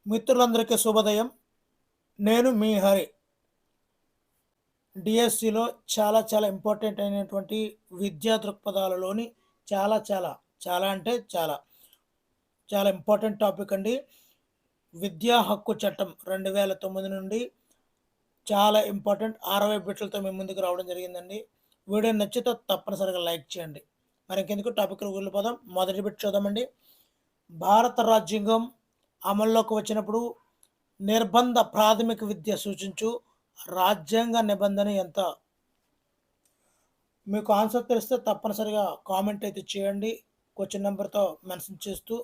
మిత్రులందరికీ శుభోదయం. నేను మీ హరి. డిఎస్సిలో చాలా ఇంపార్టెంట్ అయినటువంటి విద్యా దృక్పథాలలోని చాలా చాలా చాలా అంటే చాలా చాలా ఇంపార్టెంట్ టాపిక్ అండి. విద్యా హక్కు చట్టం 2009 నుండి చాలా ఇంపార్టెంట్ 60 బిట్లతో మీ ముందుకు రావడం జరిగిందండి. వీడియో నచ్చితే తప్పనిసరిగా లైక్ చేయండి. మరి ఇంకెందుకు టాపిక్‌లోకి వెళ్ళిపోదాం. మొదటి బిట్ చూద్దామండి. భారత రాజ్యాంగం అమల్లోకి వచ్చినప్పుడు నిర్బంధ ప్రాథమిక విద్య సూచించు రాజ్యాంగ నిబంధన ఎంత? మీకు ఆన్సర్ తెలిస్తే తప్పనిసరిగా కామెంట్ అయితే చేయండి. క్వశ్చన్ నెంబర్తో మెన్షన్ చేస్తూ.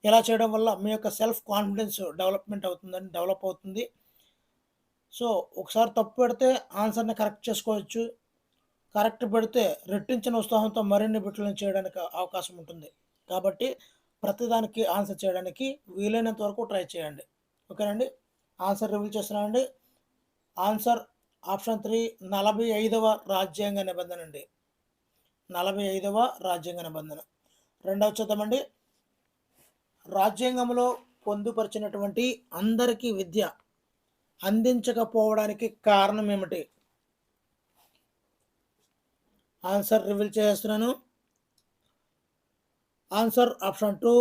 ఇలా చేయడం వల్ల మీ యొక్క సెల్ఫ్ కాన్ఫిడెన్స్ డెవలప్ అవుతుంది. సో ఒకసారి తప్పు పెడితే ఆన్సర్ని కరెక్ట్ చేసుకోవచ్చు. కరెక్ట్ పెడితే రెట్టించిన ఉత్సాహంతో మరిన్ని బిట్లను చేయడానికి అవకాశం ఉంటుంది. కాబట్టి ప్రతిదానికి ఆన్సర్ చేయడానికి వీలైనంత వరకు ట్రై చేయండి. ఓకేనండి. ఆన్సర్ రివీల్ చేస్తున్నానండి. ఆన్సర్ ఆప్షన్ 3 45వ రాజ్యాంగ నిబంధన అండి. 45వ రాజ్యాంగ నిబంధన. రెండవ చూద్దామండి. రాజ్యాంగంలో పొందుపరిచినటువంటి అందరికీ విద్య అందించకపోవడానికి కారణం ఏమిటి? ఆన్సర్ రివీల్ చేస్తున్నాను. ఆన్సర్ ఆప్షన్ 2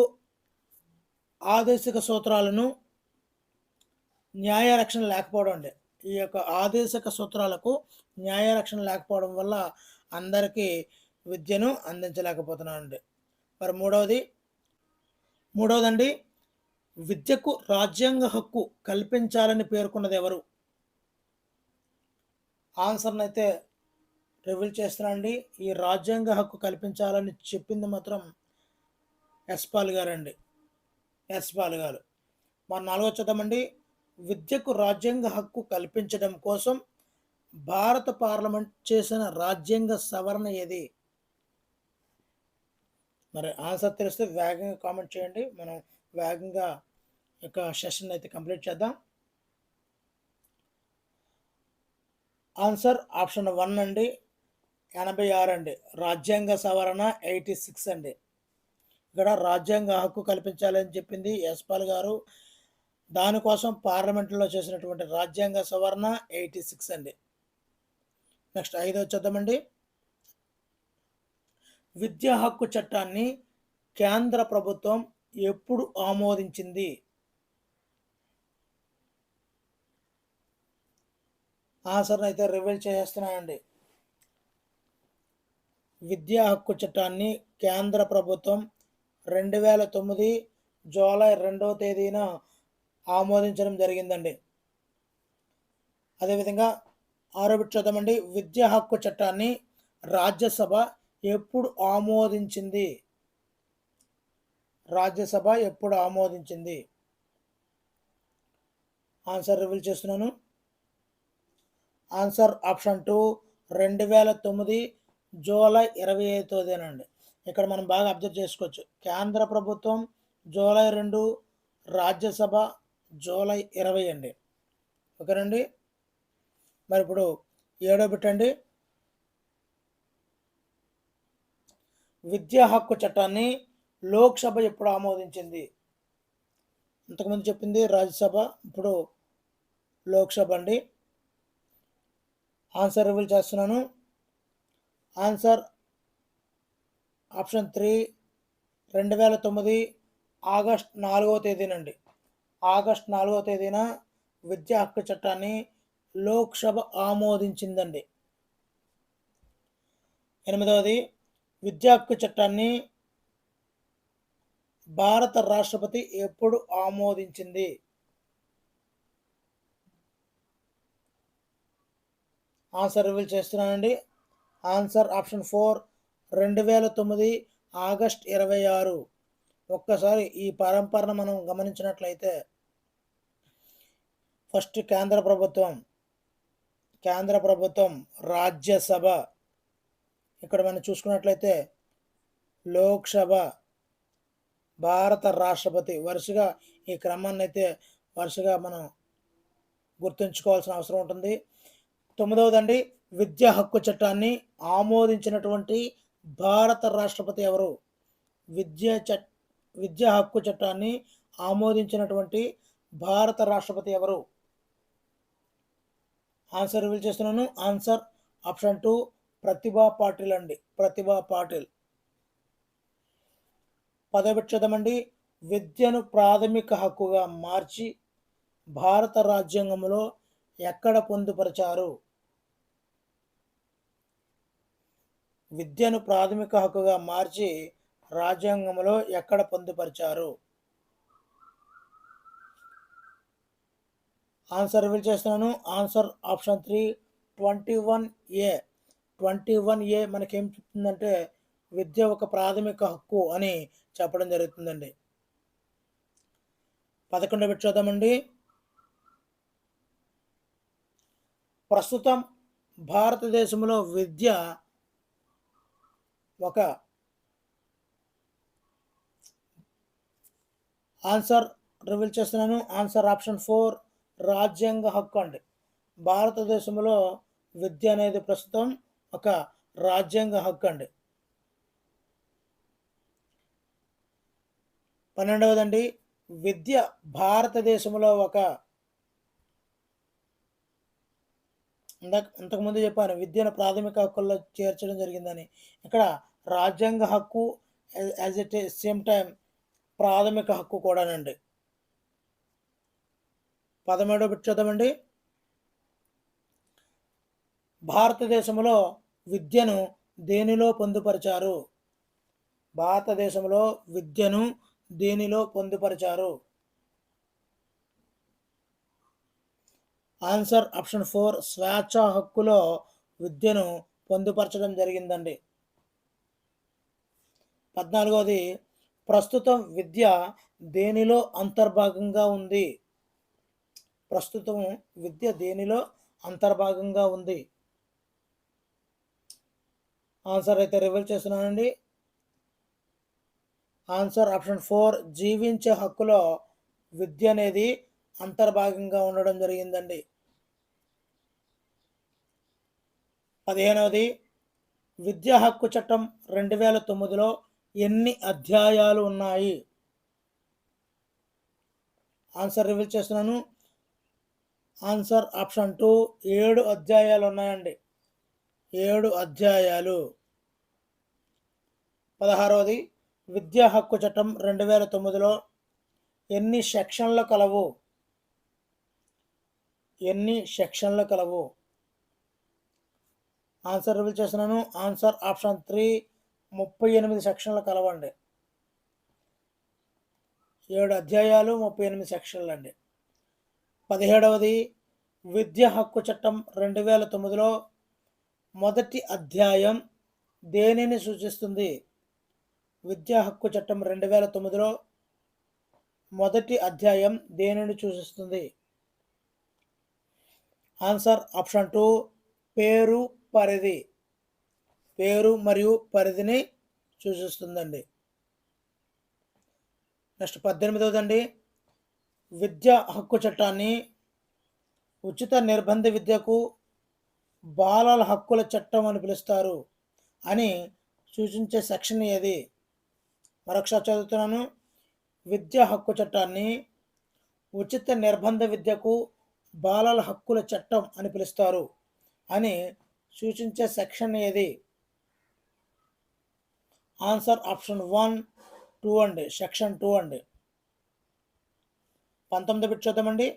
ఆదేశిక సూత్రాలను న్యాయ రక్షణ లేకపోవడం అండి. ఈ యొక్క ఆదేశిక సూత్రాలకు న్యాయ రక్షణ లేకపోవడం వల్ల అందరికీ విద్యను అందించలేకపోతున్నానండి. మరి మూడవదండి, విద్యకు రాజ్యాంగ హక్కు కల్పించాలని పేర్కొన్నది ఎవరు? ఆన్సర్ని అయితే రివీల్ చేస్తున్నానండి. ఈ రాజ్యాంగ హక్కు కల్పించాలని చెప్పింది మాత్రం యశ్పాల్ గారు అండి. యశ్పాల్ గారు. మరి నాలుగో చూద్దామండి. విద్యకు రాజ్యాంగ హక్కు కల్పించడం కోసం భారత పార్లమెంట్ చేసిన రాజ్యాంగ సవరణ ఏది? మరి ఆన్సర్ తెలిస్తే వేగంగా కామెంట్ చేయండి. మనం వేగంగా యొక్క సెషన్ అయితే కంప్లీట్ చేద్దాం. ఆన్సర్ ఆప్షన్ 1 అండి. 86 అండి. రాజ్యాంగ సవరణ 86 అండి. ఇక్కడ రాజ్యాంగ హక్కు కల్పించాలని చెప్పింది యశ్పాల్ గారు. దానికోసం పార్లమెంట్లో చేసినటువంటి రాజ్యాంగ సవరణ 86 అండి. నెక్స్ట్ 5వ చూద్దామండి. విద్యా హక్కు చట్టాన్ని కేంద్ర ప్రభుత్వం ఎప్పుడు ఆమోదించింది? ఆన్సర్ని అయితే రివీల్ చేస్తున్నానండి. విద్యా హక్కు చట్టాన్ని కేంద్ర ప్రభుత్వం 2009 జూలై 2వ తేదీన ఆమోదించడం జరిగిందండి. అదేవిధంగా 6వ బిట్ చూద్దామండి. విద్యా హక్కు చట్టాన్ని రాజ్యసభ ఎప్పుడు ఆమోదించింది? రాజ్యసభ ఎప్పుడు ఆమోదించింది? ఆన్సర్ రివీల్ చేస్తున్నాను. ఆన్సర్ ఆప్షన్ 2 2009 జూలై 25వ తేదీనండి. ఇక్కడ మనం బాగా అబ్జర్వ్ చేసుకోవచ్చు. కేంద్ర ప్రభుత్వం జూలై 2, రాజ్యసభ జూలై 20 అండి. ఓకేనండి. మరి ఇప్పుడు 7వ బిట్ అండి. విద్యా హక్కు చట్టాన్ని లోక్సభ ఎప్పుడు ఆమోదించింది? ఇంతకుముందు చెప్పింది రాజ్యసభ, ఇప్పుడు లోక్సభ అండి. ఆన్సర్ రివీల్ చేస్తున్నాను. ఆన్సర్ ఆప్షన్ 3 2009 ఆగస్ట్ 4వ తేదీనండి. ఆగస్ట్ 4వ తేదీన విద్యా హక్కు చట్టాన్ని లోక్సభ ఆమోదించిందండి. 8వది, విద్యా హక్కు చట్టాన్ని భారత రాష్ట్రపతి ఎప్పుడు ఆమోదించింది? ఆన్సర్ రివీల్ చేస్తున్నానండి. Answer option 4 2009 August 26. ఒక్కసారి ఈ పరంపరను మనం గమనించినట్లయితే ఫస్ట్ కేంద్ర ప్రభుత్వం, రాజ్యసభ, ఇక్కడ మనం చూసుకున్నట్లయితే లోక్సభ, భారత రాష్ట్రపతి. వరుసగా ఈ క్రమాన్ని అయితే వరుసగా మనం గుర్తుంచుకోవాల్సిన అవసరం ఉంటుంది. 9వదండి. విద్యా హక్కు చట్టాన్ని ఆమోదించినటువంటి భారత రాష్ట్రపతి ఎవరు? విద్యా హక్కు చట్టాన్ని ఆమోదించినటువంటి భారత రాష్ట్రపతి ఎవరు? ఆన్సర్ రివీల్ చేస్తున్నాను. ఆన్సర్ ఆప్షన్ 2 ప్రతిభా పాటిల్ అండి. ప్రతిభా పాటిల్. పదవిచ్ఛేదమండి. విద్యను ప్రాథమిక హక్కుగా మార్చి భారత రాజ్యాంగంలో ఎక్కడ పొందుపరిచారు? విద్యను ప్రాథమిక హక్కుగా మార్చి రాజ్యాంగంలో ఎక్కడ పొందుపరిచారు? ఆన్సర్ రివీల్ చేస్తున్నాను. Answer option 3 21A. 21A మనకేం చెప్తుందంటే విద్య ఒక ప్రాథమిక హక్కు అని చెప్పడం జరుగుతుందండి. 11 చూద్దామండి. ప్రస్తుతం భారతదేశంలో విద్య ఒక ఆన్సర్ రివీల్ చేస్తున్నాను. ఆన్సర్ ఆప్షన్ 4 రాజ్యాంగ హక్కు అండి. భారతదేశంలో విద్య అనేది ప్రస్తుతం ఒక రాజ్యాంగ హక్కు అండి. 12వదండి. విద్య భారతదేశంలో ఒక ఇంతకుముందు చెప్పాను విద్యను ప్రాథమిక హక్కుల్లో చేర్చడం జరిగిందని. ఇక్కడ రాజ్యాంగ హక్కు యాజ్ ఎట్ సేమ్ టైం ప్రాథమిక హక్కు కూడానండి. 13వ బిట్ చూద్దామండి. భారతదేశంలో విద్యను దేనిలో పొందుపరిచారు? భారతదేశంలో విద్యను దేనిలో పొందుపరిచారు? ఆన్సర్ ఆప్షన్ 4 స్వేచ్ఛ హక్కులో విద్యను పొందుపరచడం జరిగిందండి. 14వది ప్రస్తుతం విద్య దేనిలో అంతర్భాగంగా ఉంది? ప్రస్తుతం విద్య దేనిలో అంతర్భాగంగా ఉంది? ఆన్సర్ అయితే రివీల్ చేస్తున్నానండి. ఆన్సర్ ఆప్షన్ 4 జీవించే హక్కులో విద్య అనేది అంతర్భాగంగా ఉండడం జరిగిందండి. 15వది విద్యా హక్కు చట్టం 2009లో ఎన్ని అధ్యాయాలు ఉన్నాయి? ఆన్సర్ రివీల్ చేస్తున్నాను. ఆన్సర్ ఆప్షన్ 2 7 అధ్యాయాలు ఉన్నాయండి. 7 అధ్యాయాలు. 16వది విద్యా హక్కు చట్టం 2009లో ఎన్ని సెక్షన్లు కలవు? ఎన్ని సెక్షన్లు కలవు? ఆన్సర్ రివీల్ చేస్తున్నాను. ఆన్సర్ ఆప్షన్ 3 38 సెక్షన్లు కలవండి. 7 అధ్యాయాలు 38 సెక్షన్లు అండి. 17వది విద్యా హక్కు చట్టం 2009లో మొదటి అధ్యాయం దేనిని సూచిస్తుంది? విద్యా హక్కు చట్టం 2009లో మొదటి అధ్యాయం దేనిని సూచిస్తుంది? ఆన్సర్ ఆప్షన్ 2 పేరు పరిధి. పేరు మరియు పరిధిని సూచిస్తుందండి. నెక్స్ట్ 18వదండి. విద్యా హక్కు చట్టాన్ని ఉచిత నిర్బంధ విద్యకు బాలల హక్కుల చట్టం అని పిలుస్తారు అని సూచించే సెక్షన్ ఏది? మరొకసారి చదువుతున్నాను. విద్యా హక్కు చట్టాన్ని ఉచిత నిర్బంధ విద్యకు బాలల హక్కుల చట్టం అని పిలుస్తారు అని సూచించే సెక్షన్ ఏది? ఆన్సర్ ఆప్షన్ 1 2 అండి. సెక్షన్ 2 అండి. 19 బిట్ చూద్దామండి.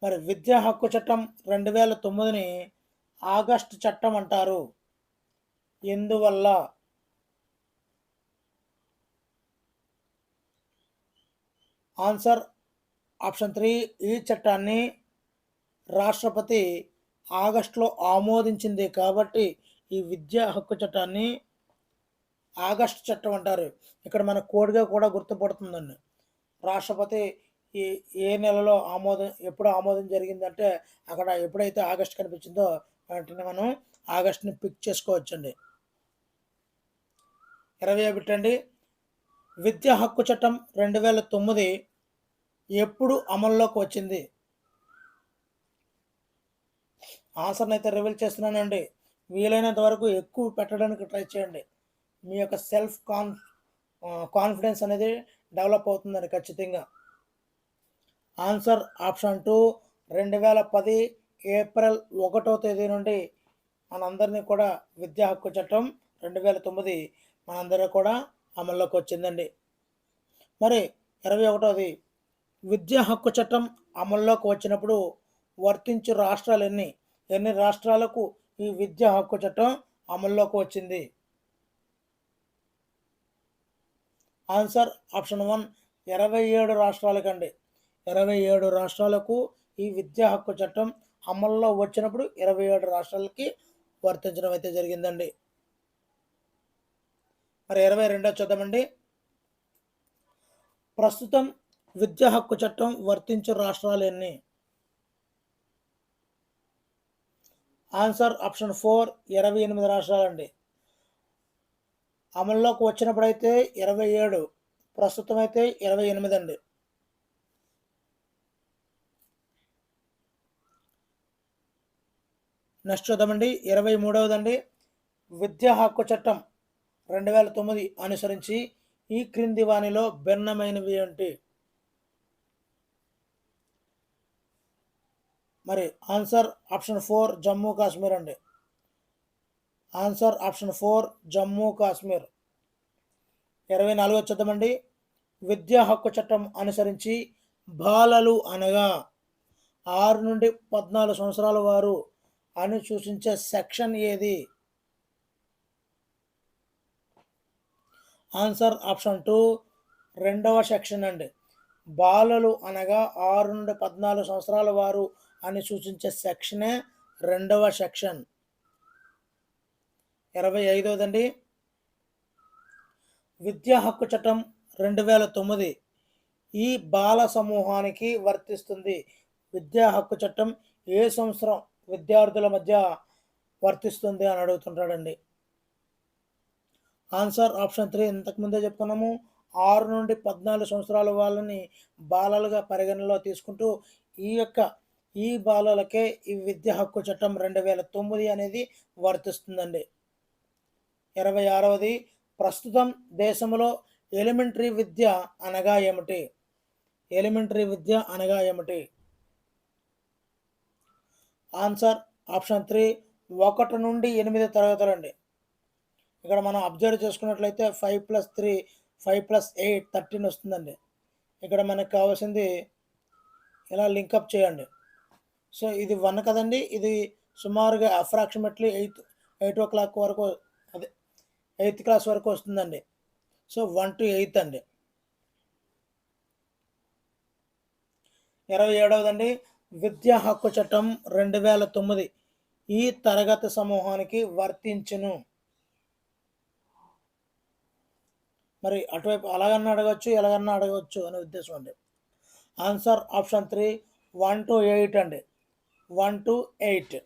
మరి విద్యా హక్కు చట్టం 2009ని ఆగస్టు చట్టం అంటారు ఎందువల్ల? ఆన్సర్ ఆప్షన్ 3 ఈ చట్టాన్ని రాష్ట్రపతి ఆగస్టులో ఆమోదించింది కాబట్టి ఈ విద్యా హక్కు చట్టాన్ని ఆగస్టు చట్టం అంటారు. ఇక్కడ మన కోడ్గా కూడా గుర్తుపడుతుందండి. రాష్ట్రపతి ఏ నెలలో ఎప్పుడు ఆమోదం జరిగిందంటే అక్కడ ఎప్పుడైతే ఆగస్టు కనిపించిందో వెంటనే మనం ఆగస్టుని పిక్ చేసుకోవచ్చండి. 20 బిట్టండి. విద్యా హక్కు చట్టం 2009 ఎప్పుడు అమల్లోకి వచ్చింది? ఆన్సర్ని అయితే రివీల్ చేస్తున్నానండి. వీలైనంత వరకు ఎక్కువ పెట్టడానికి ట్రై చేయండి. మీ యొక్క సెల్ఫ్ కాన్ఫిడెన్స్ అనేది డెవలప్ అవుతుందండి ఖచ్చితంగా. ఆన్సర్ ఆప్షన్ 2 2010 ఏప్రిల్ 1వ తేదీ నుండి మనందరినీ కూడా విద్యా హక్కు చట్టం 2009 మనందరూ కూడా అమల్లోకి వచ్చిందండి. మరి 21వది విద్యా హక్కు చట్టం అమల్లోకి వచ్చినప్పుడు వర్తించు రాష్ట్రాలు ఎన్ని రాష్ట్రాలకు ఈ విద్యా హక్కు చట్టం అమల్లోకి వచ్చింది? Answer option 1 27 రాష్ట్రాలకండి. 27 రాష్ట్రాలకు ఈ విద్యా హక్కు చట్టం అమల్లో వచ్చినప్పుడు 27 రాష్ట్రాలకి వర్తించడం అయితే జరిగిందండి. మరి 22 చూద్దామండి. ప్రస్తుతం విద్యా హక్కు చట్టం వర్తించు రాష్ట్రాలు ఎన్ని? Answer option 4 28 రాష్ట్రాలండి. అమల్లోకి వచ్చినప్పుడైతే 27, ప్రస్తుతం అయితే 28 అండి. నెక్స్ట్ చూద్దామండి. 23వదండి. విద్యా హక్కు చట్టం 2009 అనుసరించి ఈ క్రింది వానిలో భిన్నమైనవి ఏంటి? మరి ఆన్సర్ ఆప్షన్ 4 జమ్మూ కాశ్మీర్ అండి. Answer option 4 Jammu Kashmir. 24 చూద్దామండి. విద్యా హక్కు చట్టం అనుసరించి బాలలు అనగా 6 నుండి 14 సంవత్సరాల వారు అని సూచించే సెక్షన్ ఏది? ఆన్సర్ ఆప్షన్ 2 రెండవ సెక్షన్ అండి. బాలలు అనగా 6 నుండి 14 సంవత్సరాల వారు అని సూచించే సెక్షనే రెండవ సెక్షన్. 25వదండి. విద్యా హక్కు చట్టం 2009 ఈ బాల సమూహానికి వర్తిస్తుంది. విద్యా హక్కు చట్టం ఏ సంవత్సరం విద్యార్థుల మధ్య వర్తిస్తుంది అని అడుగుతుంటాడండి. ఆన్సర్ ఆప్షన్ 3 ఇంతకుముందే చెప్పుకున్నాము. 6 నుండి 14 సంవత్సరాల వాళ్ళని బాలలుగా పరిగణనలో తీసుకుంటూ ఈ బాలలకే ఈ విద్యా హక్కు చట్టం 2009 అనేది వర్తిస్తుందండి. 26వది. ప్రస్తుతం దేశంలో ఎలిమెంటరీ విద్య అనగా ఏమిటి? ఎలిమెంటరీ విద్య అనగా ఏమిటి? ఆన్సర్ ఆప్షన్ 3 1 నుండి 8 తరగతులండి. ఇక్కడ మనం అబ్జర్వ్ చేసుకున్నట్లయితే 5+3 5+8 13 వస్తుందండి. ఇక్కడ మనకు కావాల్సింది ఇలా లింకప్ చేయండి. సో ఇది 1 కదండి. ఇది సుమారుగా అప్రాక్సిమేట్లీ 8 o'clock వరకు, అదే 8th క్లాస్ వరకు వస్తుందండి. సో 1 to 8 అండి. 27వదండి. విద్యా హక్కు చట్టం 2009 ఈ తరగతి సమూహానికి వర్తించును. మరి అటువైపు అలాగన్నా అడగచ్చు, ఎలాగన్నా అడగవచ్చు అనే ఉద్దేశం అండి. ఆన్సర్ ఆప్షన్ 3 1 to 8 అండి. 1 to 8.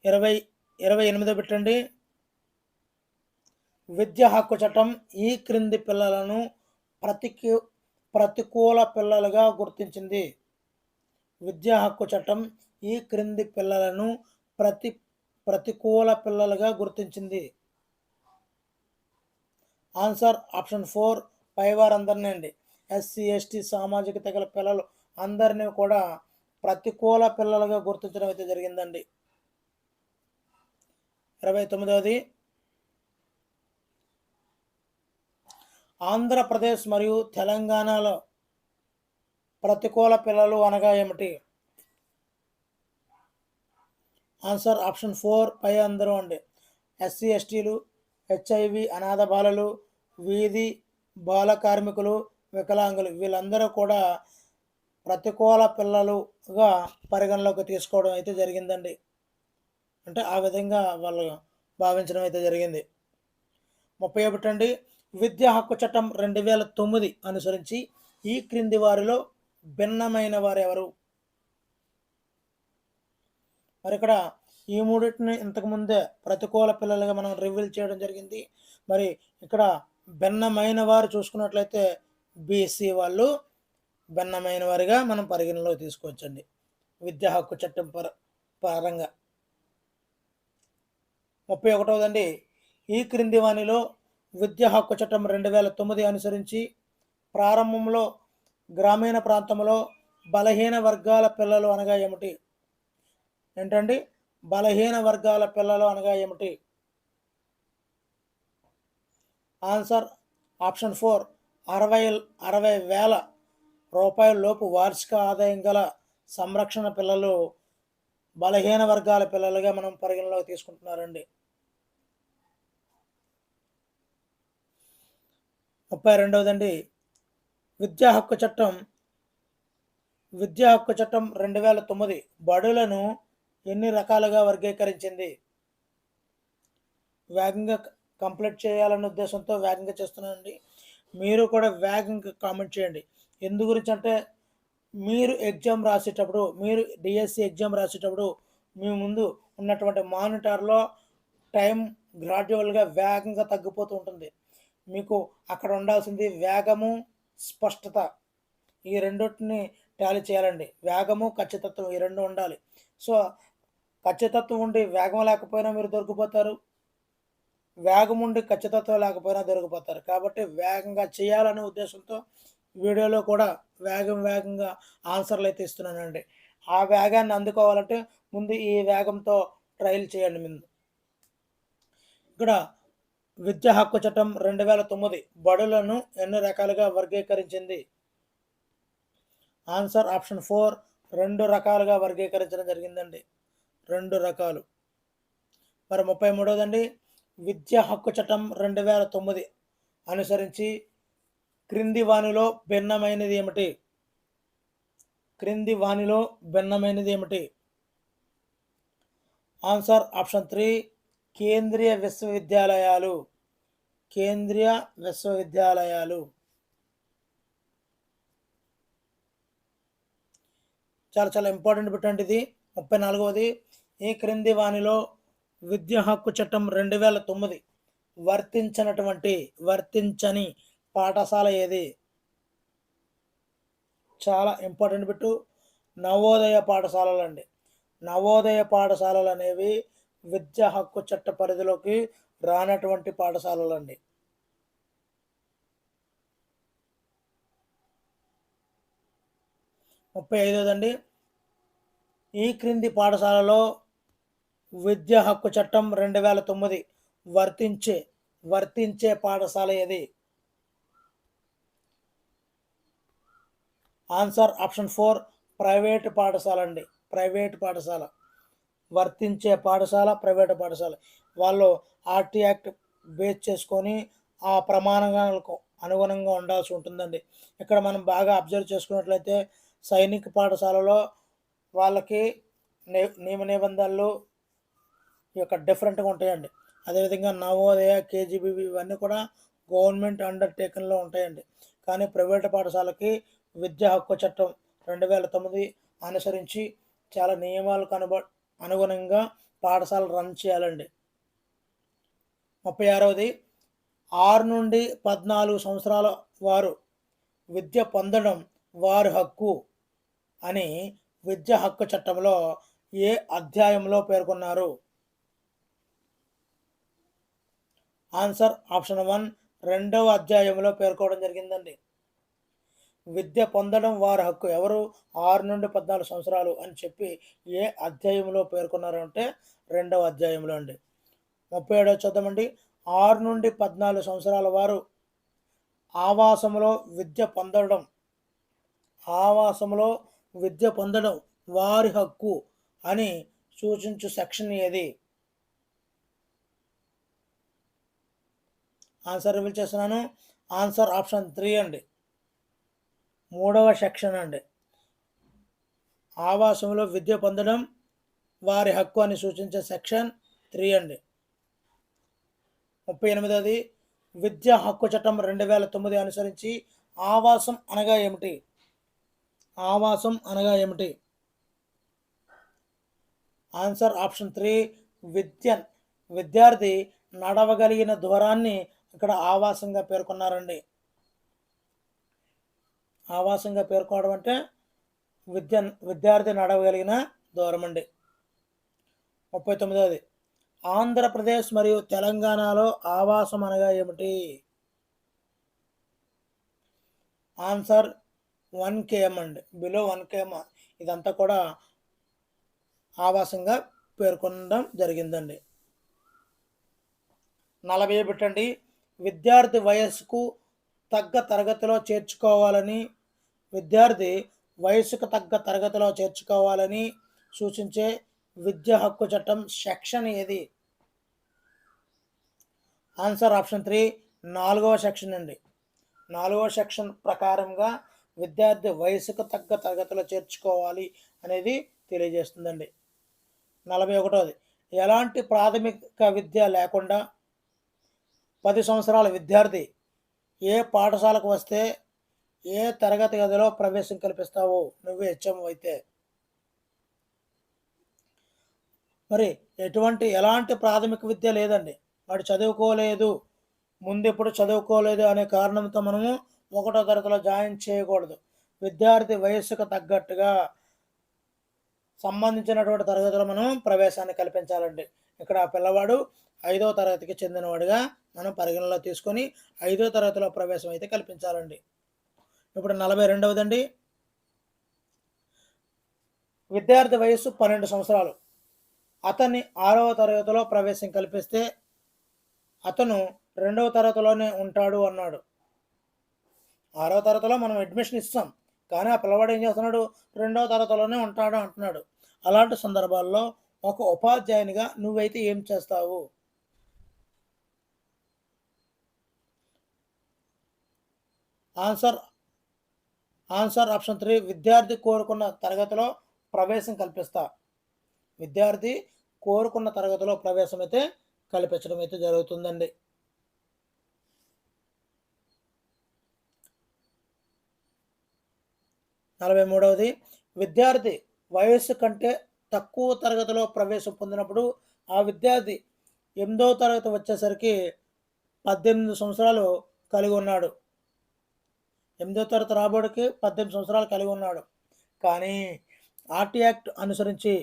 28 పెట్టండి. విద్యా హక్కు చట్టం ఈ క్రింది పిల్లలను ప్రతికూల పిల్లలుగా గుర్తించింది. విద్యా హక్కు చట్టం ఈ క్రింది పిల్లలను ప్రతికూల పిల్లలుగా గుర్తించింది. ఆన్సర్ ఆప్షన్ 4 పైవారందరినీ అండి. ఎస్సీ ఎస్టీ సామాజిక తెగల పిల్లలు అందరినీ కూడా ప్రతికూల పిల్లలుగా గుర్తించడం అయితే జరిగిందండి. 29వది. ఆంధ్రప్రదేశ్ మరియు తెలంగాణలో ప్రతికూల పిల్లలు అనగా ఏమిటి? ఆన్సర్ ఆప్షన్ 4 పై అందరూ అండి. ఎస్సీ ఎస్టీలు, హెచ్ఐవి అనాథ బాలలు, వీధి బాల కార్మికులు, వికలాంగులు వీళ్ళందరూ కూడా ప్రతికూల పిల్లలుగా పరిగణలోకి తీసుకోవడం అయితే జరిగిందండి. అంటే ఆ విధంగా వాళ్ళు భావించడం అయితే జరిగింది. 31 అండి. విద్యా హక్కు చట్టం 2009 అనుసరించి ఈ క్రింది వారిలో భిన్నమైన వారు ఎవరు? మరి ఇక్కడ ఈ మూడింటిని ఇంతకుముందే ప్రతికూల పిల్లలుగా మనం రివీల్ చేయడం జరిగింది. మరి ఇక్కడ భిన్నమైన వారు చూసుకున్నట్లయితే బీసీ వాళ్ళు భిన్నమైన వారిగా మనం పరిగణలో తీసుకోవచ్చండి విద్యా హక్కు చట్టం పరంగా. 31వదండి. ఈ క్రింది వానిలో విద్యా హక్కు చట్టం 2009 అనుసరించి ప్రారంభంలో గ్రామీణ ప్రాంతంలో బలహీన వర్గాల పిల్లలు అనగా ఏమిటి? ఏంటండి? బలహీన వర్గాల పిల్లలు అనగా ఏమిటి? ఆన్సర్ ఆప్షన్ 4 60,000 రూపాయల లోపు వార్షిక ఆదాయం గల సంరక్షణ పిల్లలు బలహీన వర్గాల పిల్లలుగా మనం పరిగణలోకి తీసుకుంటున్నారండి. 32దండి, విద్యా హక్కు చట్టం 2009 బడులను ఎన్ని రకాలుగా వర్గీకరించింది? వేగంగా కంప్లీట్ చేయాలనే ఉద్దేశంతో వేగంగా చేస్తున్నానండి. మీరు కూడా వేగంగా కామెంట్ చేయండి. ఎందు గురించి అంటే మీరు ఎగ్జామ్ రాసేటప్పుడు, మీరు డిఎస్సి ఎగ్జామ్ రాసేటప్పుడు మీ ముందు ఉన్నటువంటి మానిటర్లో టైం గ్రాడ్యువల్గా వేగంగా తగ్గిపోతూ ఉంటుంది. మీకు అక్కడ ఉండాల్సింది వేగము, స్పష్టత, ఈ రెండింటిని టాలీ చేయాలండి. వేగము, ఖచ్చితత్వం ఈ రెండు ఉండాలి. సో ఖచ్చితత్వం ఉండి వేగం లేకపోయినా మీరు దొరికిపోతారు, వేగం ఉండి ఖచ్చితత్వం లేకపోయినా దొరికిపోతారు. కాబట్టి వేగంగా చేయాలనే ఉద్దేశంతో వీడియోలో కూడా వేగంగా ఆన్సర్లు అయితే ఇస్తున్నానండి. ఆ వేగాన్ని అందుకోవాలంటే ముందు ఈ వేగంతో ట్రయల్ చేయండి. ముందు ఇక్కడ విద్యా హక్కు చట్టం 2009 బడులను ఎన్ని రకాలుగా వర్గీకరించింది? ఆన్సర్ ఆప్షన్ 4 2 రకాలుగా వర్గీకరించడం జరిగిందండి. 2 రకాలు. మరి 33దండి, విద్యా హక్కు చట్టం 2009 అనుసరించి క్రింది వానిలో భిన్నమైనది ఏమిటి? క్రింది వానిలో భిన్నమైనది ఏమిటి? ఆన్సర్ ఆప్షన్ 3 కేంద్రీయ విశ్వవిద్యాలయాలు. కేంద్రీయ విశ్వవిద్యాలయాలు. చాలా ఇంపార్టెంట్ బిట్ అండి ఇది. 34వది, ఈ క్రింది వానిలో విద్యా హక్కు చట్టం 2009 వర్తించని పాఠశాల ఏది? చాలా ఇంపార్టెంట్ బిట్టు. నవోదయ పాఠశాలలు అండి. నవోదయ పాఠశాలలు అనేవి విద్యా హక్కు చట్ట పరిధిలోకి రానటువంటి పాఠశాలలు అండి. 35దండి, ఈ క్రింది పాఠశాలలో విద్యా హక్కు చట్టం 2009 వర్తించే పాఠశాల ఏది? ఆన్సర్ ఆప్షన్ 4 ప్రైవేటు పాఠశాల అండి. ప్రైవేటు పాఠశాల. వర్తించే పాఠశాల ప్రైవేటు పాఠశాల. వాళ్ళు ఆర్టీ యాక్ట్ బేస్ చేసుకొని ఆ ప్రమాణాలకు అనుగుణంగా ఉండాల్సి ఉంటుందండి. ఇక్కడ మనం బాగా అబ్జర్వ్ చేసుకున్నట్లయితే సైనిక పాఠశాలలో వాళ్ళకి నియమ నిబంధనలు డిఫరెంట్గా ఉంటాయండి. అదేవిధంగా నవోదయ, కేజీబీవి ఇవన్నీ కూడా గవర్నమెంట్ అండర్టేకన్లో ఉంటాయండి. కానీ ప్రైవేటు పాఠశాలకి విద్యా హక్కు చట్టం 2009 అనుసరించి చాలా నియమాలకు అనుగుణంగా పాఠశాల రన్ చేయాలండి. 36వది, 6 నుండి 14 సంవత్సరాల వారు విద్య పొందడం వారి హక్కు అని విద్యా హక్కు చట్టంలో ఏ అధ్యాయంలో పేర్కొన్నారు? ఆన్సర్ ఆప్షన్ 1 2వ అధ్యాయంలో పేర్కోవడం జరిగిందండి. విద్య పొందడం వారి హక్కు ఎవరు? 6 నుండి 14 సంవత్సరాలు అని చెప్పి ఏ అధ్యాయంలో పేర్కొన్నారు అంటే 2వ అధ్యాయంలో అండి. 37 చూద్దామండి, 6 నుండి 14 సంవత్సరాల వారు ఆవాసంలో విద్య పొందడం వారి హక్కు అని సూచించు సెక్షన్ ఏది? ఆన్సర్ రివీల్ చేస్తున్నాను. ఆన్సర్ ఆప్షన్ 3 అండి. 3వ సెక్షన్ అండి. ఆవాసంలో విద్య పొందడం వారి హక్కు అని సూచించే సెక్షన్ 3 అండి. 38ది, విద్యా హక్కు చట్టం 2009 అనుసరించి ఆవాసం అనగా ఏమిటి? ఆవాసం అనగా ఏమిటి? ఆన్సర్ ఆప్షన్ 3 విద్యార్థి నడవగలిగిన దూరాన్ని ఇక్కడ ఆవాసంగా పేర్కొన్నారండి. ఆవాసంగా పేర్కోవడం అంటే విద్యార్థి నడవగలిగిన దూరం అండి. 39వది, ఆంధ్రప్రదేశ్ మరియు తెలంగాణలో ఆవాసం అనగా ఏమిటి? ఆన్సర్ 1 km అండి, బిలో 1 km ఇదంతా కూడా ఆవాసంగా పేర్కొనడం జరిగిందండి. 40 పెట్టండి. విద్యార్థి వయస్సుకు తగ్గ తరగతిలో చేర్చుకోవాలని విద్యార్థి వయస్సుకు తగ్గ తరగతిలో చేర్చుకోవాలని సూచించే విద్యా హక్కు చట్టం సెక్షన్ ఏది? ఆన్సర్ ఆప్షన్ 3 4వ సెక్షన్ అండి. 4వ సెక్షన్ ప్రకారంగా విద్యార్థి వయసుకు తగ్గ తరగతిలో చేర్చుకోవాలి అనేది తెలియజేస్తుందండి. 41వది, ఎలాంటి ప్రాథమిక విద్య లేకుండా 10 సంవత్సరాల విద్యార్థి ఏ పాఠశాలకు వస్తే ఏ తరగతి గదిలో ప్రవేశం కల్పిస్తావు నువ్వు హెచ్ఎం అయితే? మరి ఎలాంటి ప్రాథమిక విద్య లేదండి, వాడు చదువుకోలేదు, ముందు ఎప్పుడు చదువుకోలేదు అనే కారణంతో మనము 1వ తరగతిలో జాయిన్ చేయకూడదు. విద్యార్థి వయస్సుకు తగ్గట్టుగా సంబంధించినటువంటి తరగతిలో మనం ప్రవేశాన్ని కల్పించాలండి. ఇక్కడ పిల్లవాడు 5వ తరగతికి చెందినవాడుగా మనం పరిగణలో తీసుకొని 5వ తరగతిలో ప్రవేశం అయితే కల్పించాలండి. ఇప్పుడు 42వదండి, విద్యార్థి వయస్సు 12 సంవత్సరాలు, అతన్ని 6వ తరగతిలో ప్రవేశం కల్పిస్తే అతను 2వ తరగతిలోనే ఉంటాడు అన్నాడు. 6వ తరగతిలో మనం అడ్మిషన్ ఇస్తాం, కానీ ఆ పిల్లవాడు ఏం చేస్తున్నాడు, 2వ తరగతిలోనే ఉంటాడు అంటున్నాడు. అలాంటి సందర్భాల్లో ఒక ఉపాధ్యాయునిగా నువ్వైతే ఏం చేస్తావు? ఆన్సర్ ఆప్షన్ 3 విద్యార్థి కోరుకున్న తరగతిలో ప్రవేశం కల్పిస్తా. విద్యార్థి కోరుకున్న తరగతిలో ప్రవేశం అయితే కల్పించడం అయితే జరుగుతుందండి. 43వది, విద్యార్థి వయస్సు కంటే తక్కువ తరగతిలో ప్రవేశం పొందినప్పుడు ఆ విద్యార్థి 8వ తరగతి వచ్చేసరికి 18 సంవత్సరాలు కలిగి ఉన్నాడు. 8వ తరగతి రాబోడికి 18 సంవత్సరాలు కలిగి ఉన్నాడు. కానీ ఆర్టీ యాక్ట్ అనుసరించి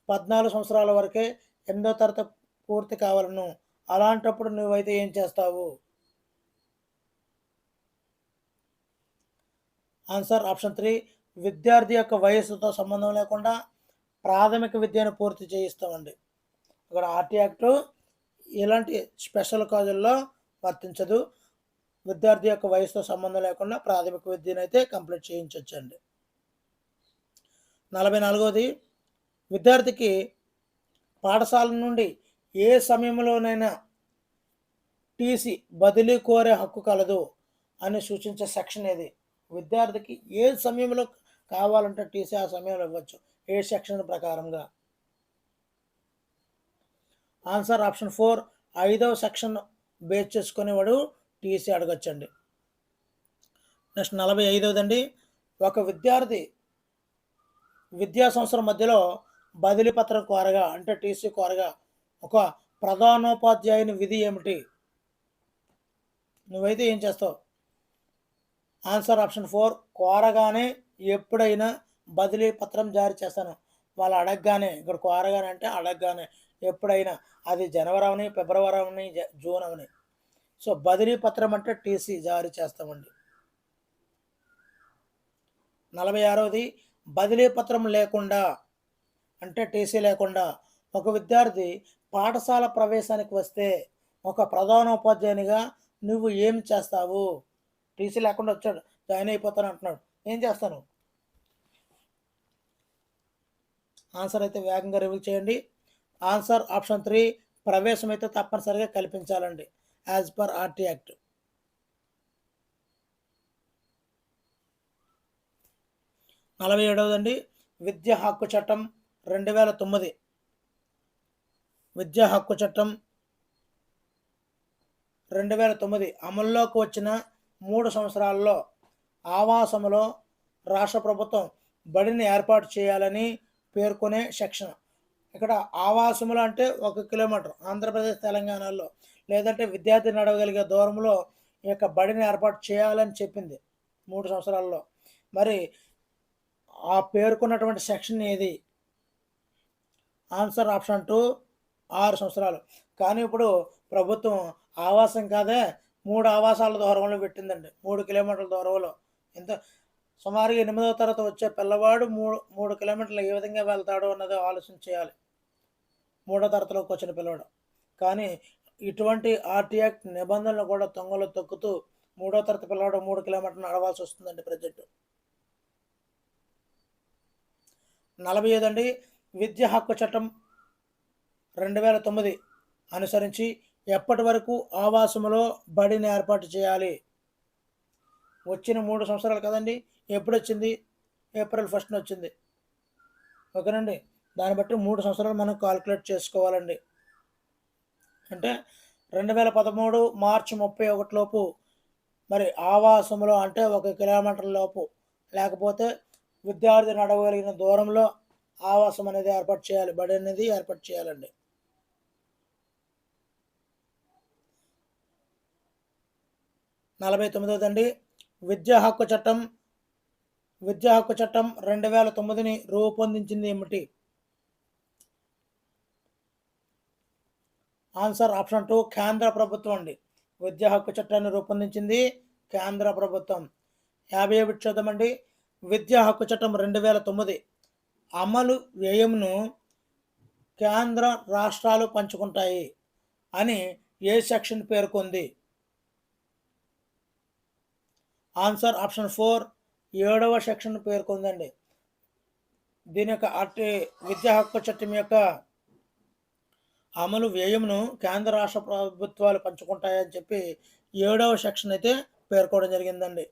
14 సంవత్సరాల వరకే 8వ తరగతి పూర్తి కావాలను. అలాంటప్పుడు నువ్వైతే ఏం చేస్తావు? ఆన్సర్ ఆప్షన్ 3 విద్యార్థి యొక్క వయస్సుతో సంబంధం లేకుండా ప్రాథమిక విద్యను పూర్తి చేయిస్తామండి. ఇక్కడ ఆర్టీ యాక్ట్ ఇలాంటి స్పెషల్ కాజుల్లో వర్తించదు. విద్యార్థి యొక్క వయసుతో సంబంధం లేకుండా ప్రాథమిక విద్యను అయితే కంప్లీట్ చేయించవచ్చండి. 44వది, విద్యార్థికి పాఠశాల నుండి ఏ సమయంలోనైనా టీసీ బదిలీ కోరే హక్కు కలదు అని సూచించే సెక్షన్ ఏది? విద్యార్థికి ఏ సమయంలో కావాలంటే టీసీ ఆ సమయంలో ఇవ్వచ్చు, ఏ సెక్షన్ ప్రకారంగా? ఆన్సర్ ఆప్షన్ 4 5వ సెక్షన్ బేస్ చేసుకుని వాడు టీసీ అడగచ్చండి. నెక్స్ట్ 45వదండి, ఒక విద్యార్థి విద్యా సంవత్సరం మధ్యలో బదిలీ పత్రం కోరగా అంటే టీసీ కోరగా ఒక ప్రధానోపాధ్యాయుని విధి ఏమిటి? నువ్వైతే ఏం చేస్తావు? ఆన్సర్ ఆప్షన్ 4 కోరగానే ఎప్పుడైనా బదిలీ పత్రం జారీ చేస్తాను. వాళ్ళు అడగగానే, ఇక్కడ కోరగానే అంటే అడగగానే, ఎప్పుడైనా అది జనవరి అవని, ఫిబ్రవరి అవని, జూన్ అవని. సో బదిలీ పత్రం అంటే టీసీ జారీ చేస్తామండి. 46వది, బదిలీ పత్రం లేకుండా అంటే టీసీ లేకుండా ఒక విద్యార్థి పాఠశాల ప్రవేశానికి వస్తే ఒక ప్రధానోపాధ్యాయునిగా నువ్వు ఏం చేస్తావు? టీసీ లేకుండా వచ్చాడు, జాయిన్ అయిపోతాను అంటున్నాడు, ఏం చేస్తాను? ఆన్సర్ అయితే వేగంగా రివీల్ చేయండి. ఆన్సర్ ఆప్షన్ 3 ప్రవేశం అయితే తప్పనిసరిగా కల్పించాలండి యాజ్ పర్ ఆర్టీ యాక్ట్. 47వదండి, విద్యా హక్కు చట్టం 2009. విద్యా హక్కు చట్టం 2009 అమల్లోకి వచ్చిన 3 సంవత్సరాల్లో ఆవాసంలో రాష్ట్ర ప్రభుత్వం బడిని ఏర్పాటు చేయాలని పేర్కొనే సెక్షన్. ఇక్కడ ఆవాసములు అంటే 1 కిలోమీటర్ ఆంధ్రప్రదేశ్ తెలంగాణలో, లేదంటే విద్యార్థి నడవగలిగే దూరంలో ఈ యొక్క బడిని ఏర్పాటు చేయాలని చెప్పింది 3 సంవత్సరాల్లో. మరి ఆ పేర్కొన్నటువంటి సెక్షన్ ఏది? ఆన్సర్ ఆప్షన్ 2 6 సంవత్సరాలు. కానీ ఇప్పుడు ప్రభుత్వం ఆవాసం కాదే 3 ఆవాసాల దూరంలో పెట్టిందండి, 3 కిలోమీటర్ల దూరంలో. ఎంత సుమారుగా 8వ తరగతి వచ్చే పిల్లవాడు 3 కిలోమీటర్లు ఏ విధంగా వెళ్తాడు అన్నది ఆలోచన చేయాలి. 3వ తరగతిలోకి వచ్చిన పిల్లోడు. కానీ ఇటువంటి ఆర్‌టి యాక్ట్ నిబంధనలు కూడా తొంగలో తొక్కుతూ 3వ తరగతి పిల్లోడు 3 కిలోమీటర్లు నడవాల్సి వస్తుందండి ప్రెజెంట్. 45 అండి. విద్యా హక్కు చట్టం 2009 అనుసరించి ఎప్పటి వరకు ఆవాసంలో బడిని ఏర్పాటు చేయాలి? వచ్చిన 3 సంవత్సరాలు కదండీ! ఎప్పుడొచ్చింది? ఏప్రిల్ 1న వచ్చింది. ఓకేనండి. దాన్ని బట్టి 3 సంవత్సరాలు మనం కాలిక్యులేట్ చేసుకోవాలండి. అంటే 2013 మార్చి 31 లోపు మరి ఆవాసంలో అంటే 1 కిలోమీటర్ లోపు లేకపోతే విద్యార్థి నడవగలిగిన దూరంలో ఆవాసం అనేది ఏర్పాటు చేయాలి. బడి అనేది ఏర్పాటు చేయాలండి. 49దండి. విద్యా హక్కు చట్టం 2009ని రూపొందించింది ఏమిటి? ఆన్సర్ ఆప్షన్ 2 కేంద్ర ప్రభుత్వం అండి. విద్యా హక్కు చట్టాన్ని రూపొందించింది కేంద్ర ప్రభుత్వం. 51 చూద్దామండి. విద్యా హక్కు చట్టం 2009 అమలు వ్యయంను కేంద్ర రాష్ట్రాలు పంచుకుంటాయి అని ఏ సెక్షన్ పేర్కొంది? ఆన్సర్ ఆప్షన్ 4 7వ సెక్షన్ పేర్కొందండి. దీని యొక్క విద్యా హక్కు చట్టం యొక్క అమలు వ్యయంను కేంద్ర రాష్ట్ర ప్రభుత్వాలు పంచుకుంటాయని చెప్పి 7వ సెక్షన్ అయితే పేర్కోవడం జరిగిందండి.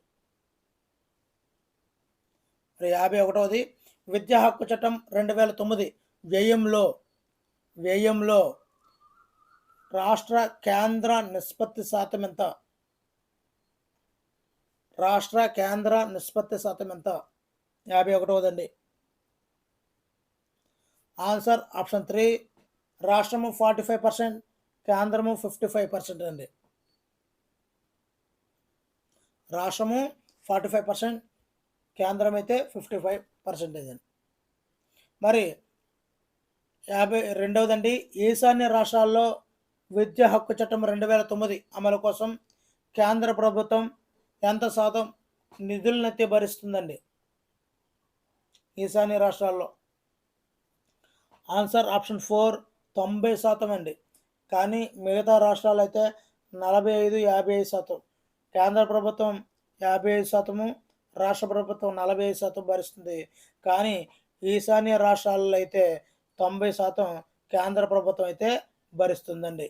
51వది విద్యా హక్కు చట్టం 2009 వ్యయంలో రాష్ట్ర కేంద్ర నిష్పత్తి శాతం ఎంత? రాష్ట్ర కేంద్ర నిష్పత్తి శాతం ఎంత? 51వదండి. ఆన్సర్ ఆప్షన్ 3 రాష్ట్రము 45%, కేంద్రము 55% అండి. రాష్ట్రము 45%, కేంద్రం అయితే 55% అండి. మరి 52వదండి. ఈశాన్య రాష్ట్రాల్లో విద్యా హక్కు చట్టం 2009 అమలు కోసం కేంద్ర ప్రభుత్వం ఎంత శాతం నిధులనైతే భరిస్తుందండి ఈశాన్య రాష్ట్రాల్లో? ఆన్సర్ ఆప్షన్ 4 90% అండి. కానీ మిగతా రాష్ట్రాలు అయితే 45, 55%. కేంద్ర ప్రభుత్వం 55%, రాష్ట్ర ప్రభుత్వం 45% భరిస్తుంది. కానీ ఈశాన్య రాష్ట్రాలలో అయితే 90% కేంద్ర ప్రభుత్వం అయితే భరిస్తుందండి.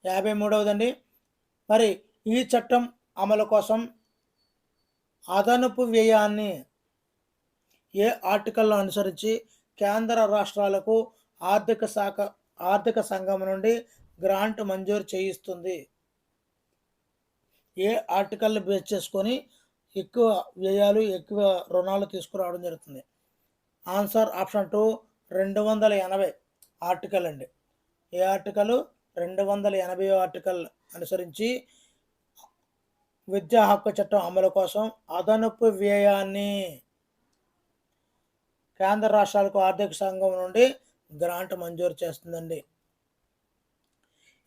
53వదండి. మరి ఈ చట్టం అమలు కోసం అదనపు వ్యయాన్ని ఏ ఆర్టికల్లో అనుసరించి కేంద్ర రాష్ట్రాలకు ఆర్థిక సంఘం నుండి గ్రాంట్ మంజూరు చేయిస్తుంది? ఏ ఆర్టికల్ని బేస్ చేసుకొని ఎక్కువ వ్యయాలు ఎక్కువ రుణాలు తీసుకురావడం జరుగుతుంది? ఆన్సర్ ఆప్షన్ 2 280 ఆర్టికల్ అండి. ఏ ఆర్టికల్? 280 ఆర్టికల్ అనుసరించి విద్యా హక్కు చట్టం అమలు కోసం అదనపు వ్యయాన్ని కేంద్ర రాష్ట్రాలకు ఆర్థిక సంఘం నుండి గ్రాంట్ మంజూరు చేస్తుందండి.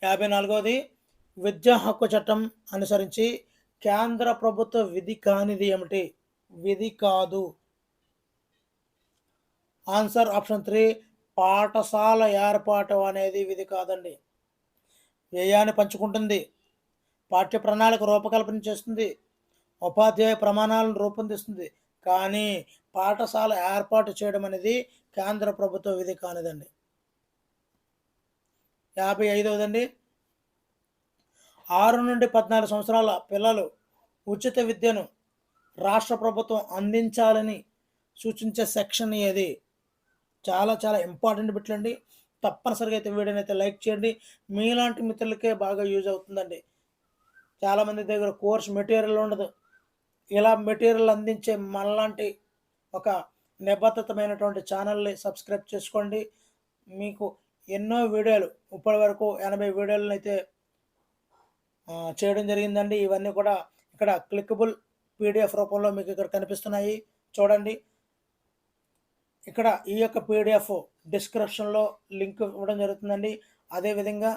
54వది విద్యా హక్కు చట్టం అనుసరించి కేంద్ర ప్రభుత్వ విధి కానిది ఏమిటి? విధి కాదు. ఆన్సర్ ఆప్షన్ 3 పాఠశాల ఏర్పాటు అనేది విధి కాదండి. వ్యయాన్ని పంచుకుంటుంది, పాఠ్య ప్రణాళిక రూపకల్పన చేస్తుంది, ఉపాధ్యాయ ప్రమాణాలను రూపొందిస్తుంది. కానీ పాఠశాల ఏర్పాటు చేయడం అనేది కేంద్ర ప్రభుత్వ విధి కానిదండి. 55వదండి. 6 నుండి 14 సంవత్సరాల పిల్లలు ఉచిత విద్యను రాష్ట్ర ప్రభుత్వం అందించాలని సూచించే సెక్షన్ ఏది? చాలా చాలా ఇంపార్టెంట్ బిట్లండి. తప్పనిసరిగా అయితే వీడియోని అయితే లైక్ చేయండి. మీలాంటి మిత్రులకే బాగా యూజ్ అవుతుందండి. చాలామంది దగ్గర కోర్స్ మెటీరియల్ ఉండదు. ఇలా మెటీరియల్ అందించే మనలాంటి ఒక నిబద్ధతమైనటువంటి ఛానల్ని సబ్స్క్రైబ్ చేసుకోండి. మీకు ఎన్నో వీడియోలు ఇప్పటి వరకు 80 వీడియోలను అయితే చేయడం జరిగిందండి. ఇవన్నీ కూడా ఇక్కడ క్లిక్కబుల్ PDF రూపంలో మీకు ఇక్కడ కనిపిస్తున్నాయి, చూడండి. ఇక్కడ ఈ యొక్క PDF డిస్క్రిప్షన్లో లింక్ ఇవ్వడం జరుగుతుందండి. అదేవిధంగా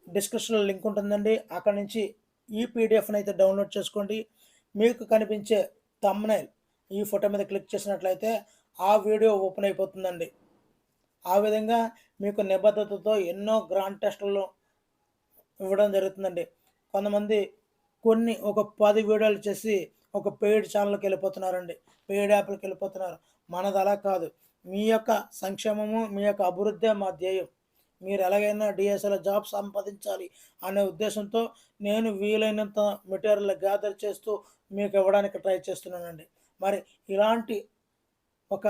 డిస్క్రిప్షన్లో లింక్ ఉంటుందండి. అక్కడ నుంచి ఈ PDFని అయితే డౌన్లోడ్ చేసుకోండి. మీకు కనిపించే థంబ్‌నెయిల్ ఈ ఫోటో మీద క్లిక్ చేసినట్లయితే ఆ వీడియో ఓపెన్ అయిపోతుందండి. ఆ విధంగా మీకు నిబద్ధతతో ఎన్నో గ్రాండ్ టెస్టులు ఇవ్వడం జరుగుతుందండి. కొంతమంది ఒక 10 వీడియోలు చేసి ఒక పెయిడ్ ఛానల్‌కి వెళ్ళిపోతున్నారండి. పెయిడ్ యాప్‌లకి వెళ్ళిపోతున్నారు. మనది అలా కాదు. మీ యొక్క సంక్షేమము, మీ యొక్క అభివృద్ధే మా ధ్యేయం. మీరు ఎలాగైనా డిఎస్ఏలో జాబ్ సంపాదించాలి అనే ఉద్దేశంతో నేను వీలైనంత మెటీరియల్ గ్యాదర్ చేస్తూ మీకు ఇవ్వడానికి ట్రై చేస్తున్నానండి. మరి ఇలాంటి ఒక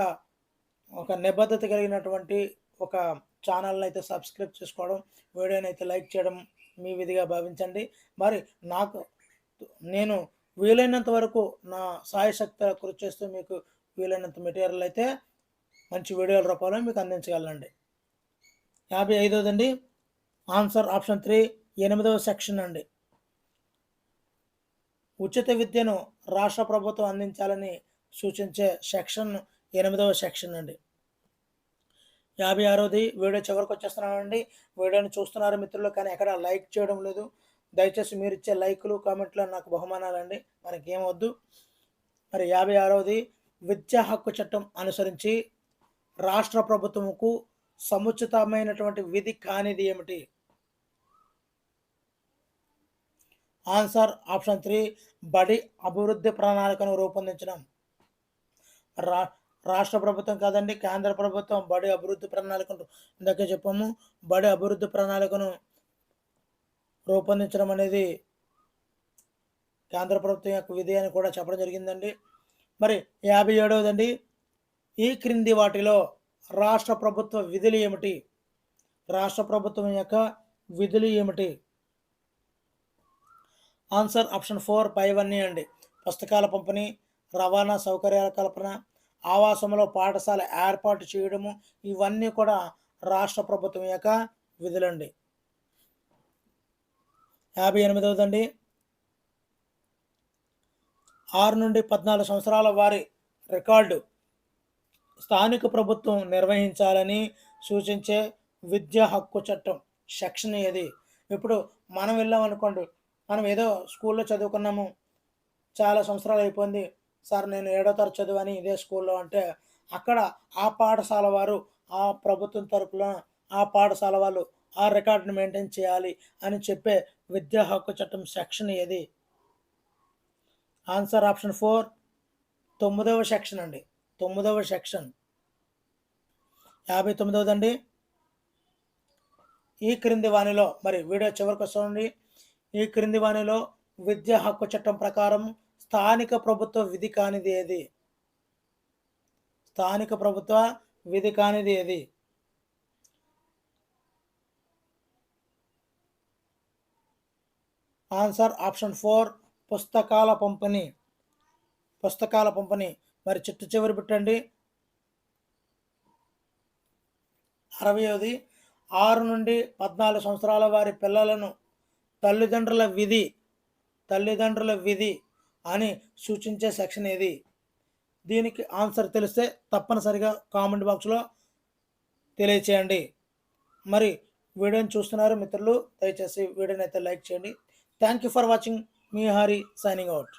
ఒక నిబద్ధత కలిగినటువంటి ఒక ఛానల్‌ని అయితే సబ్స్క్రైబ్ చేసుకోవడం, వీడియోని అయితే లైక్ చేయడం మీ విధిగా భావించండి. మరి నాకు నేను వీలైనంత వరకు నా శాయశక్తులా కృషి చేస్తూ మీకు వీలైనంత మెటీరియల్ అయితే మంచి వీడియోల రూపంలో మీకు అందించగలనండి. 55వదండి ఆన్సర్ ఆప్షన్ 3 8వ సెక్షన్ అండి. ఉచిత విద్యను రాష్ట్ర ప్రభుత్వం అందించాలని సూచించే సెక్షన్ 8వ సెక్షన్ అండి. 56వది వీడియో చివరికి వచ్చేస్తున్నానండి. వీడియోని చూస్తున్నారు మిత్రులు, కానీ ఎక్కడ లైక్ చేయడం లేదు. దయచేసి మీరు ఇచ్చే లైకులు, కామెంట్లు నాకు బహుమానాలండి, మనకేమొద్దు. మరి 56వది విద్యా హక్కు చట్టం అనుసరించి రాష్ట్ర ప్రభుత్వముకు సముచితమైనటువంటి విధి కానిది ఏమిటి? ఆన్సర్ ఆప్షన్ 3 బడి అభివృద్ధి ప్రణాళికను రూపొందించడం. రా రాష్ట్ర ప్రభుత్వం కాదండి, కేంద్ర ప్రభుత్వం బడి అభివృద్ధి ప్రణాళికను ఇందాకే చెప్పాము. బడి అభివృద్ధి ప్రణాళికను రూపొందించడం అనేది కేంద్ర ప్రభుత్వం యొక్క విధి అని కూడా చెప్పడం జరిగిందండి. మరి 57వదండి ఈ క్రింది వాటిలో రాష్ట్ర ప్రభుత్వ విధులు ఏమిటి? రాష్ట్ర ప్రభుత్వం యొక్క విధులు ఏమిటి? ఆన్సర్ ఆప్షన్ 4 పైవన్నీ అండి. పుస్తకాల పంపిణీ, రవాణా సౌకర్యాల కల్పన, ఆవాసంలో పాఠశాల ఏర్పాటు చేయడము, ఇవన్నీ కూడా రాష్ట్ర ప్రభుత్వం యొక్క విధులండి. 58వదండి 6 నుండి 14 సంవత్సరాల వారి రికార్డు స్థానిక ప్రభుత్వం నిర్వహించాలని సూచించే విద్యా హక్కు చట్టం సెక్షన్ ఏది? ఇప్పుడు మనం వెళ్ళామనుకోండి, మనం ఏదో స్కూల్లో చదువుకున్నాము, చాలా సంవత్సరాలు అయిపోయింది సార్, నేను 7వ తరగతి చదివాను ఇదే స్కూల్లో అంటే, అక్కడ ఆ పాఠశాల వారు, ఆ ప్రభుత్వం తరపున ఆ పాఠశాల వాళ్ళు ఆ రికార్డుని మెయింటైన్ చేయాలి అని చెప్పే విద్యా హక్కు చట్టం సెక్షన్ ఏది? ఆన్సర్ ఆప్షన్ 4 9వ సెక్షన్ అండి. 9వ సెక్షన్. 59వదండి ఈ క్రింది వానిలో, మరి వీడియో చివరికి వస్తుంది. ఈ క్రింది వానిలో విద్యా హక్కు చట్టం ప్రకారం స్థానిక ప్రభుత్వ విధి కానిది ఏది? స్థానిక ప్రభుత్వ విధి కానిది ఏది? ఆన్సర్ ఆప్షన్ 4 పుస్తకాల పంపిణీ. పుస్తకాల పంపిణీ. మరి చిట్ట చివరి పెట్టండి 60వది 6 నుండి 14 సంవత్సరాల వారి పిల్లలను తల్లిదండ్రుల విధి అని సూచించే సెక్షన్ ఏది? దీనికి ఆన్సర్ తెలిస్తే తప్పనిసరిగా కామెంట్ బాక్స్లో తెలియచేయండి. మరి వీడియోని చూస్తున్నారు మిత్రులు, దయచేసి వీడియోని అయితే లైక్ చేయండి. Thank you for watching. Me Hari signing out.